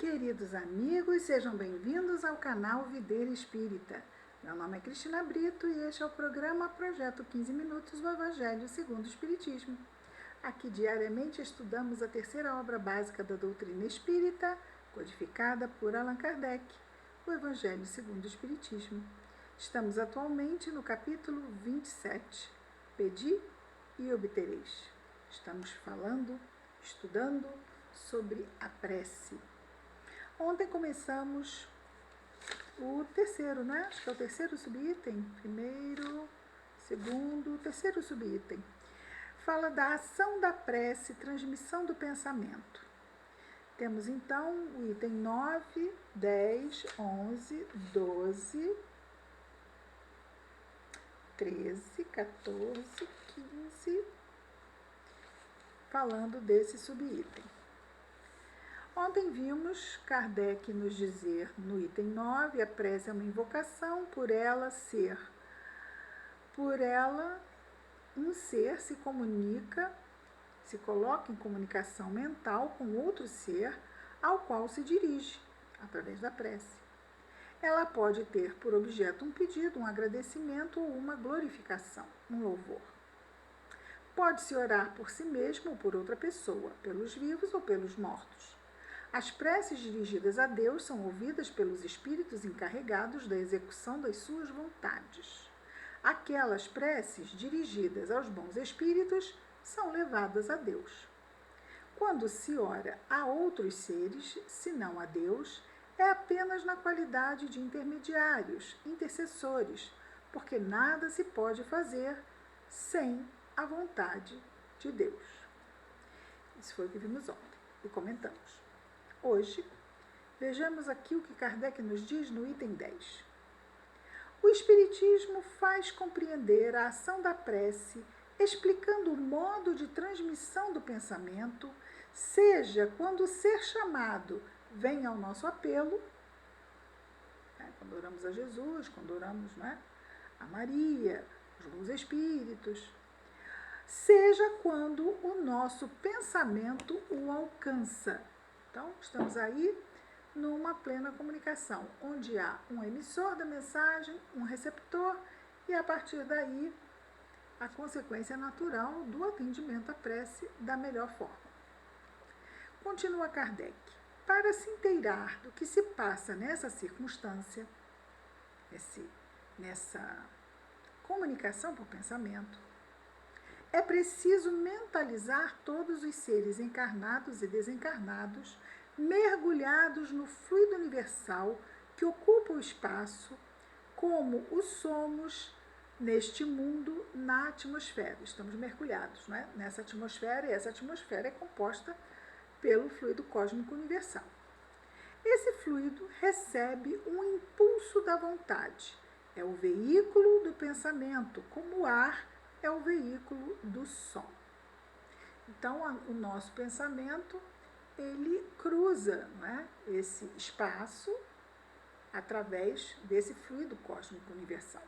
Queridos amigos, sejam bem-vindos ao canal Videira Espírita. Meu nome é Cristina Brito e este é o programa Projeto 15 Minutos do Evangelho segundo o Espiritismo. Aqui diariamente estudamos a terceira obra básica da doutrina espírita, codificada por Allan Kardec, o Evangelho segundo o Espiritismo. Estamos atualmente no capítulo 27, Pedi e obtereis. Estamos estudando sobre a prece. Ontem começamos o terceiro, né? Acho que é o terceiro subitem. Primeiro, segundo, terceiro subitem. Fala da ação da prece, transmissão do pensamento. Temos então o item 9, 10, 11, 12, 13, 14, 15, falando desse subitem. Ontem vimos Kardec nos dizer no item 9, a prece é uma invocação, por ela um ser se comunica, se coloca em comunicação mental com outro ser ao qual se dirige, através da prece. Ela pode ter por objeto um pedido, um agradecimento ou uma glorificação, um louvor. Pode-se orar por si mesmo ou por outra pessoa, pelos vivos ou pelos mortos. As preces dirigidas a Deus são ouvidas pelos espíritos encarregados da execução das suas vontades. Aquelas preces dirigidas aos bons espíritos são levadas a Deus. Quando se ora a outros seres, senão a Deus, é apenas na qualidade de intermediários, intercessores, porque nada se pode fazer sem a vontade de Deus. Isso foi o que vimos ontem e comentamos. Hoje, vejamos aqui o que Kardec nos diz no item 10. O Espiritismo faz compreender a ação da prece, explicando o modo de transmissão do pensamento, seja quando o ser chamado vem ao nosso apelo, quando oramos a Jesus, quando oramos a Maria, os bons espíritos, seja quando o nosso pensamento o alcança. Então, estamos aí numa plena comunicação, onde há um emissor da mensagem, um receptor, e a partir daí a consequência natural do atendimento à prece da melhor forma. Continua Kardec. Para se inteirar do que se passa nessa circunstância, nessa comunicação por pensamento, é preciso mentalizar todos os seres encarnados e desencarnados, mergulhados no fluido universal que ocupa o espaço, como o somos neste mundo na atmosfera. Estamos mergulhados nessa atmosfera, e essa atmosfera é composta pelo fluido cósmico universal. Esse fluido recebe um impulso da vontade, é o veículo do pensamento, como o ar é o veículo do som. Então, o nosso pensamento, ele cruza esse espaço através desse fluido cósmico universal.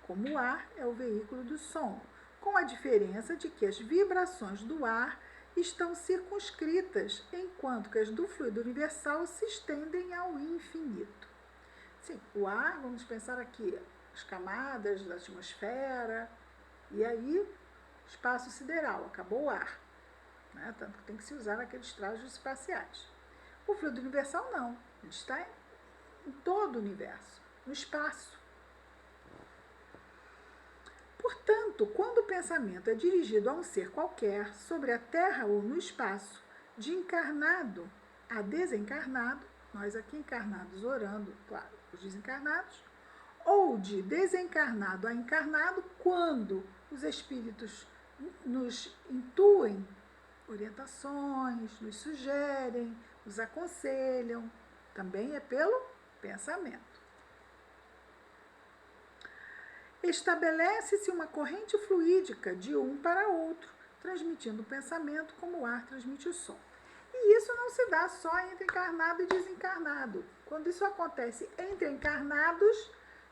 Como o ar é o veículo do som, com a diferença de que as vibrações do ar estão circunscritas, enquanto que as do fluido universal se estendem ao infinito. Sim, o ar, vamos pensar aqui, as camadas da atmosfera, e aí espaço sideral, acabou o ar, tanto que tem que se usar aqueles trajes espaciais. O fluido universal não, ele está em todo o universo, no espaço. Portanto, quando o pensamento é dirigido a um ser qualquer, sobre a Terra ou no espaço, de encarnado a desencarnado, nós aqui encarnados orando, claro, os desencarnados, ou de desencarnado a encarnado, quando os espíritos nos intuem orientações, nos sugerem, nos aconselham, também é pelo pensamento. Estabelece-se uma corrente fluídica de um para outro, transmitindo o pensamento como o ar transmite o som. E isso não se dá só entre encarnado e desencarnado. Quando isso acontece entre encarnados,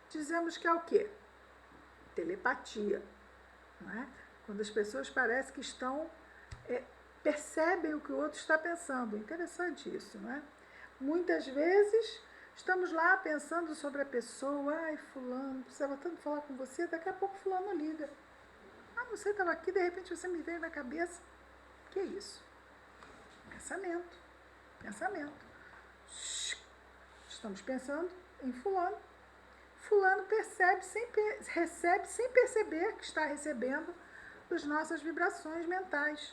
dizemos que é o quê? Telepatia. Quando as pessoas parecem que estão percebem o que o outro está pensando. Interessante isso, não é? Muitas vezes estamos lá pensando sobre a pessoa, ai, fulano, precisava tanto falar com você, daqui a pouco fulano liga. Ah, você estava aqui, de repente você me veio na cabeça. Que isso? Pensamento. Pensamento. Estamos pensando em fulano. Fulano recebe sem perceber que está recebendo as nossas vibrações mentais.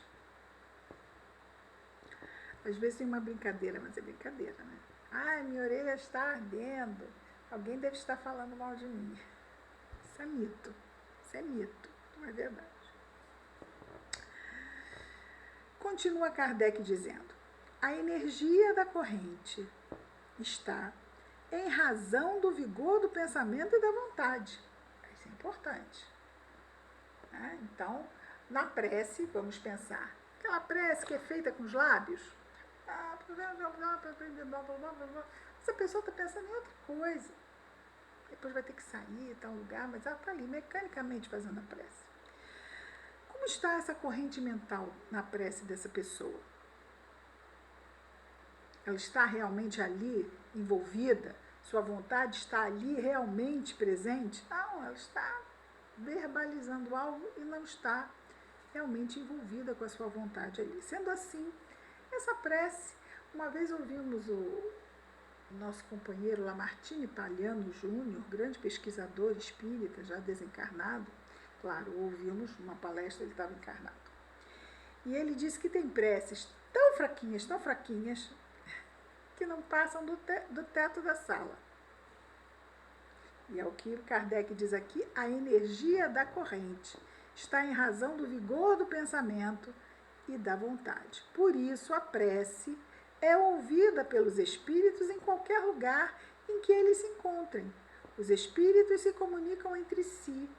Às vezes tem uma brincadeira, mas é brincadeira, né? Ai, minha orelha está ardendo. Alguém deve estar falando mal de mim. Isso é mito. Isso é mito. Não é verdade. Continua Kardec dizendo: a energia da corrente está em razão do vigor do pensamento e da vontade. Isso é importante. Então, na prece, vamos pensar. Aquela prece que é feita com os lábios. Essa pessoa está pensando em outra coisa. Depois vai ter que sair em tal lugar, mas ela está ali mecanicamente fazendo a prece. Como está essa corrente mental na prece dessa pessoa? Ela está realmente ali envolvida? Sua vontade está ali realmente presente? Não, ela está verbalizando algo e não está realmente envolvida com a sua vontade ali. Sendo assim, essa prece, uma vez ouvimos o nosso companheiro Lamartine Palhano Júnior, grande pesquisador espírita, já desencarnado, claro, ouvimos numa palestra, ele estava encarnado. E ele disse que tem preces tão fraquinhas, que não passam do teto da sala. E é o que Kardec diz aqui: a energia da corrente está em razão do vigor do pensamento e da vontade. Por isso, a prece é ouvida pelos espíritos em qualquer lugar em que eles se encontrem. Os espíritos se comunicam entre si,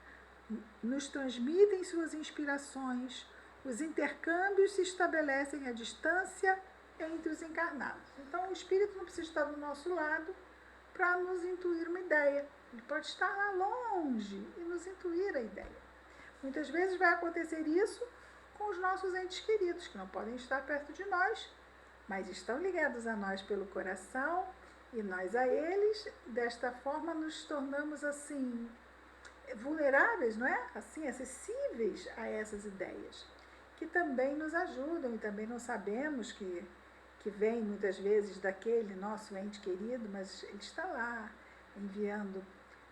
nos transmitem suas inspirações, os intercâmbios se estabelecem à distância entre os encarnados. Então, o espírito não precisa estar do nosso lado para nos intuir uma ideia. Ele pode estar lá longe e nos intuir a ideia. Muitas vezes vai acontecer isso com os nossos entes queridos, que não podem estar perto de nós, mas estão ligados a nós pelo coração e nós a eles. Desta forma, nos tornamos assim vulneráveis, não é? Assim, acessíveis a essas ideias, que também nos ajudam e também não sabemos que vem muitas vezes daquele nosso ente querido, mas ele está lá enviando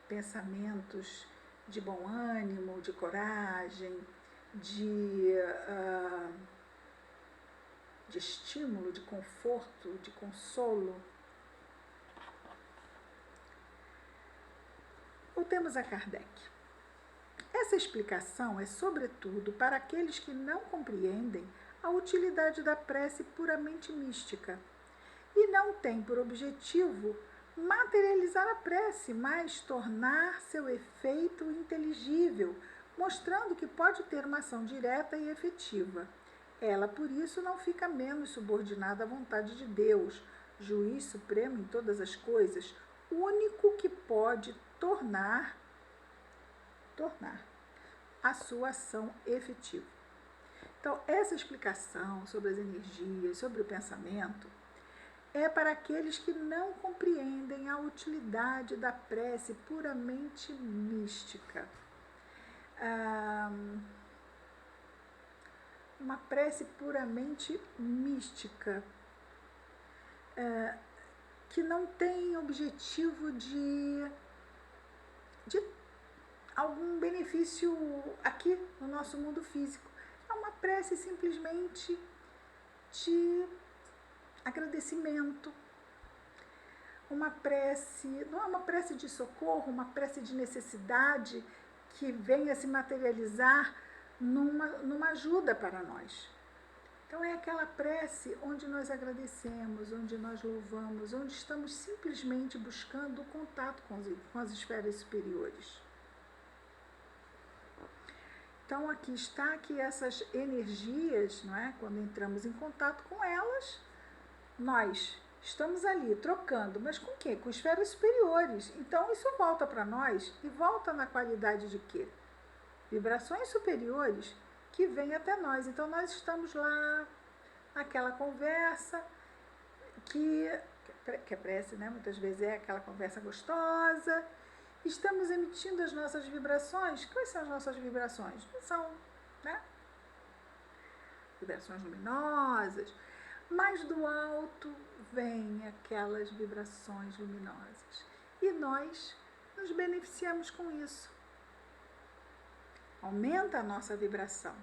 pensamentos de bom ânimo, de coragem, de estímulo, de conforto, de consolo. Voltemos a Kardec. Essa explicação é, sobretudo, para aqueles que não compreendem a utilidade da prece puramente mística e não tem por objetivo materializar a prece, mas tornar seu efeito inteligível, mostrando que pode ter uma ação direta e efetiva. Ela, por isso, não fica menos subordinada à vontade de Deus, juiz supremo em todas as coisas, único que pode tornar a sua ação efetiva. Então, essa explicação sobre as energias, sobre o pensamento, é para aqueles que não compreendem a utilidade da prece puramente mística. Uma prece puramente mística, que não tem objetivo de algum benefício aqui no nosso mundo físico. É uma prece simplesmente de agradecimento. Uma prece, não é uma prece de socorro, uma prece de necessidade que venha se materializar numa ajuda para nós. Então é aquela prece onde nós agradecemos, onde nós louvamos, onde estamos simplesmente buscando o contato com as esferas superiores. Então aqui está que essas energias, não é? Quando entramos em contato com elas, nós estamos ali trocando, mas com quê? Com esferas superiores. Então isso volta para nós e volta na qualidade de quê? Vibrações superiores que vêm até nós. Então nós estamos lá naquela conversa que a prece, né, muitas vezes é aquela conversa gostosa. Estamos emitindo as nossas vibrações. Quais são as nossas vibrações? São, né, vibrações luminosas, mas do alto vêm aquelas vibrações luminosas. E nós nos beneficiamos com isso. Aumenta a nossa vibração.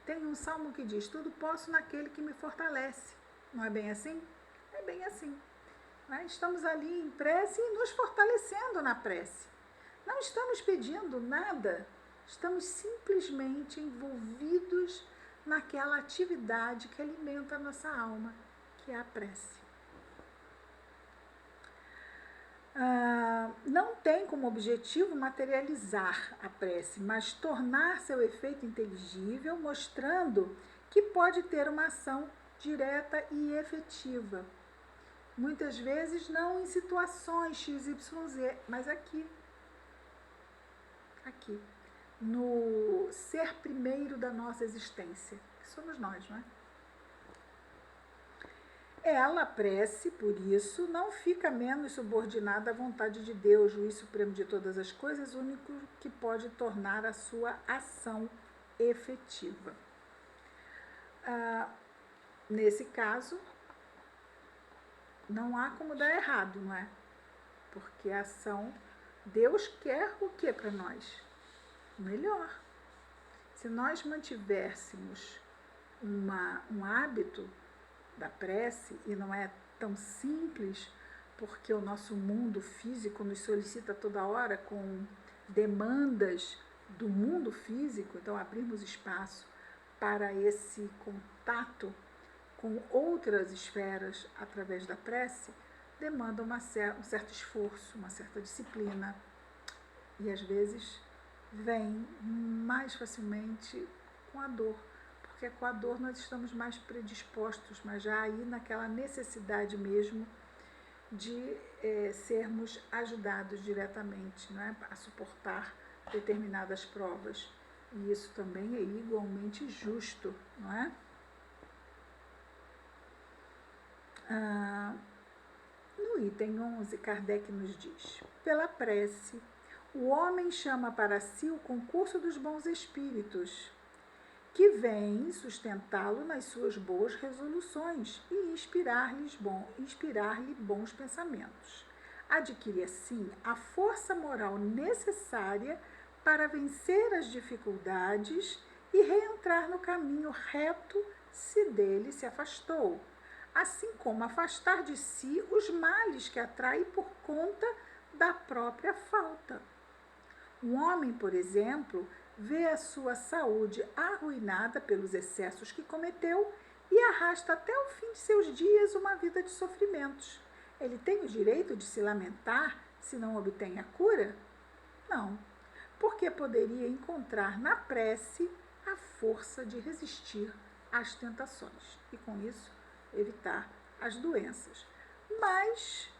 Tem um salmo que diz: tudo posso naquele que me fortalece. Não é bem assim? É bem assim. Né? Estamos ali em prece e nos fortalecendo na prece. Não estamos pedindo nada, estamos simplesmente envolvidos naquela atividade que alimenta a nossa alma, que é a prece. Não tem como objetivo materializar a prece, mas tornar seu efeito inteligível, mostrando que pode ter uma ação direta e efetiva. Muitas vezes não em situações XYZ, mas aqui, no ser primeiro da nossa existência, que somos nós, não é? Ela, a prece, por isso, não fica menos subordinada à vontade de Deus, juiz supremo de todas as coisas, único que pode tornar a sua ação efetiva. Nesse caso, não há como dar errado, não é? Porque a ação, Deus quer o que para nós? O melhor. Se nós mantivéssemos um hábito da prece, e não é tão simples, porque o nosso mundo físico nos solicita toda hora com demandas do mundo físico, então abrirmos espaço para esse contato com outras esferas através da prece, demanda um certo esforço, uma certa disciplina, e às vezes vem mais facilmente com a dor, porque com a dor nós estamos mais predispostos, mas já aí naquela necessidade mesmo de sermos ajudados diretamente, não é? A suportar determinadas provas. E isso também é igualmente justo, não é? No item 11, Kardec nos diz: pela prece, o homem chama para si o concurso dos bons espíritos, que vêm sustentá-lo nas suas boas resoluções e inspirar-lhe bons pensamentos. Adquire, assim, a força moral necessária para vencer as dificuldades e reentrar no caminho reto se dele se afastou, assim como afastar de si os males que atrai por conta da própria falta. Um homem, por exemplo, vê a sua saúde arruinada pelos excessos que cometeu e arrasta até o fim de seus dias uma vida de sofrimentos. Ele tem o direito de se lamentar se não obtém a cura? Não, porque poderia encontrar na prece a força de resistir às tentações e, com isso, evitar as doenças. Mas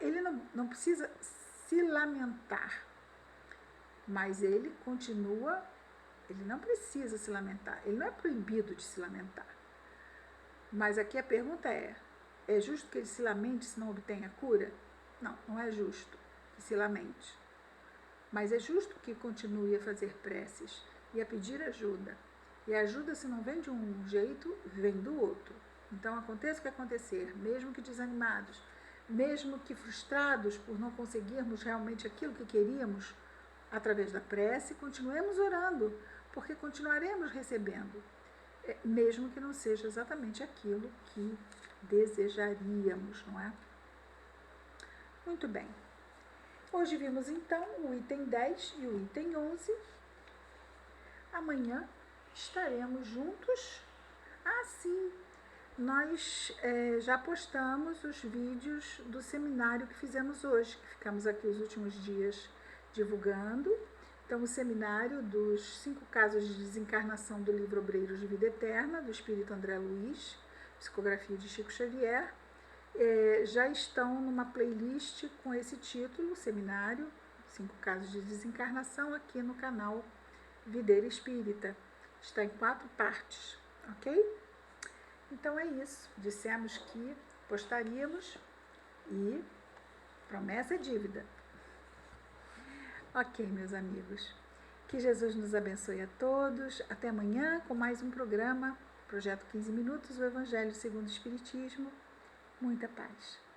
ele não precisa se lamentar, mas ele continua, ele não precisa se lamentar, ele não é proibido de se lamentar. Mas aqui a pergunta é justo que ele se lamente se não obtenha a cura? Não, não é justo que se lamente. Mas é justo que continue a fazer preces e a pedir ajuda. E a ajuda, se não vem de um jeito, vem do outro. Então, aconteça o que acontecer, mesmo que desanimados, mesmo que frustrados por não conseguirmos realmente aquilo que queríamos, através da prece, continuemos orando, porque continuaremos recebendo, mesmo que não seja exatamente aquilo que desejaríamos, não é? Muito bem. Hoje vimos, então, o item 10 e o item 11. Amanhã estaremos juntos. Sim, nós já postamos os vídeos do seminário que fizemos hoje, que ficamos aqui os últimos dias divulgando. Então, o seminário dos 5 casos de desencarnação do livro Obreiros de Vida Eterna, do Espírito André Luiz, psicografia de Chico Xavier, já estão numa playlist com esse título, Seminário, 5 casos de desencarnação, aqui no canal Videira Espírita. Está em 4 partes, ok? Então é isso. Dissemos que postaríamos e promessa é dívida. Ok, meus amigos. Que Jesus nos abençoe a todos. Até amanhã com mais um programa, Projeto 15 Minutos, o Evangelho segundo o Espiritismo. Muita paz.